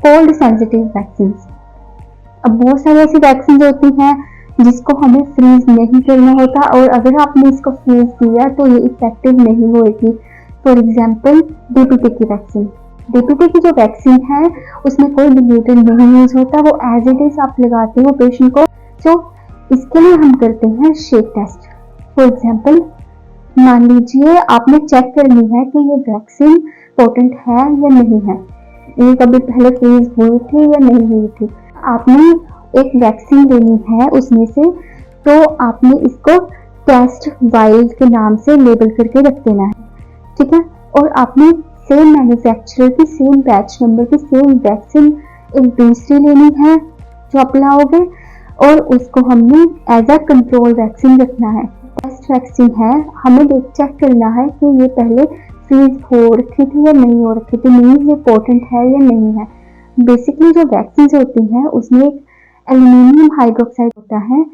Cold sensitive vaccine. अब बहुत सारी ऐसी वैक्सीन होती हैं जिसको हमें फ्रीज नहीं करना होता, और अगर आपने इसको फ्रीज किया तो ये इफेक्टिव नहीं होगी। फॉर एग्जाम्पल डीपीटी की वैक्सीन। डीपीटी की जो वैक्सीन है उसमें कोई डिल्यूटेंट नहीं यूज होता, वो एज इट इज आप लगाते हो पेशेंट को। तो इसके लिए हम करते हैं शेक टेस्ट। फॉर एग्जाम्पल मान लीजिए आपने चेक करनी है कि ये वैक्सीन पोटेंट है या नहीं है, ये कभी पहले फ्रीज हुई थी या नहीं हुई थी। आपने एक वैक्सीन लेनी है उसमें से, तो आपने इसको टेस्ट वाइल के नाम से लेबल करके रख देना है, ठीक है। और आपने सेम मैन्युफैक्चरर की सेम बैच नंबर की सेम वैक्सीन एक दूसरी लेनी है जो आप लाओगे, और उसको हमने एज अ कंट्रोल वैक्सीन रखना है। टेस्ट वैक्सीन है, हमें चेक करना है कि ये पहले फ्रीज हो रखी थी या नहीं हो रखी थी, मीन्स ये पोटेंट है या नहीं है। बेसिकली जो वैक्सीन होती हैं उसमें एक एल्यूमिनियम हाइड्रोक्साइड होता है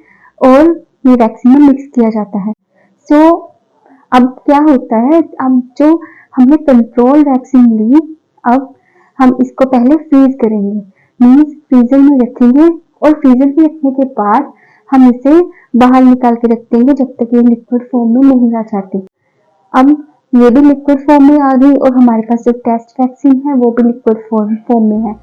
और ये वैक्सीन में मिक्स किया जाता है। सो अब क्या होता है, अब जो हमने कंट्रोल वैक्सीन ली, अब हम इसको पहले फ्रीज करेंगे, मीन्स फ्रीजर में रखेंगे, और फ्रीजर में रखने के बाद हम इसे बाहर निकाल के रख देंगे जब तक ये लिक्विड फॉर्म में नहीं आ जाती। अब ये भी लिक्विड फॉर्म में आ गई और हमारे पास जो टेस्ट वैक्सीन है वो भी लिक्विड फॉर्म में है।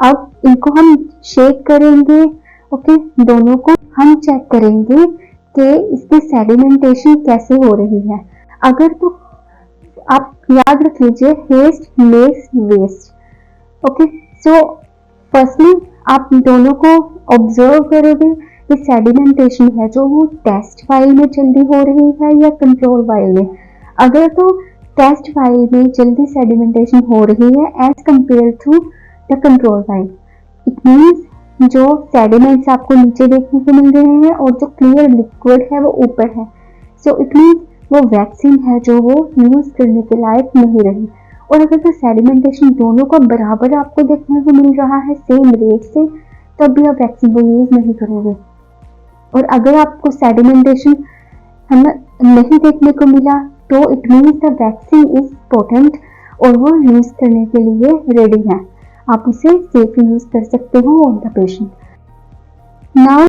अब इनको हम शेक करेंगे, ओके, दोनों को हम चेक करेंगे कि इसकी सेडिमेंटेशन कैसे हो रही है। अगर तो आप याद रख लीजिए haste makes waste, okay. So firstly आप दोनों को ऑब्जर्व करोगे कि सेडिमेंटेशन है जो वो टेस्ट फाइल में जल्दी हो रही है या कंट्रोल फाइल में। अगर तो टेस्ट फाइल में जल्दी सेडिमेंटेशन हो रही है as compared to the control file, it means जो सेडिमेंट्स आपको नीचे देखने को मिल रहे हैं और जो क्लियर लिक्विड है वो ऊपर है। सो इट मीन्स वो वैक्सीन है जो वो यूज करने के लायक नहीं रही। और अगर तो सेडिमेंटेशन दोनों को बराबर आपको देखने को मिल रहा है सेम रेट से, तब भी आप वैक्सीन को यूज नहीं करोगे। और अगर आपको सेडिमेंटेशन नहीं देखने को मिला तो it means the vaccine is potent और वो यूज करने के लिए रेडी है, आप उसे सेफली यूज कर सकते हो ऑन द पेशेंट। नाउ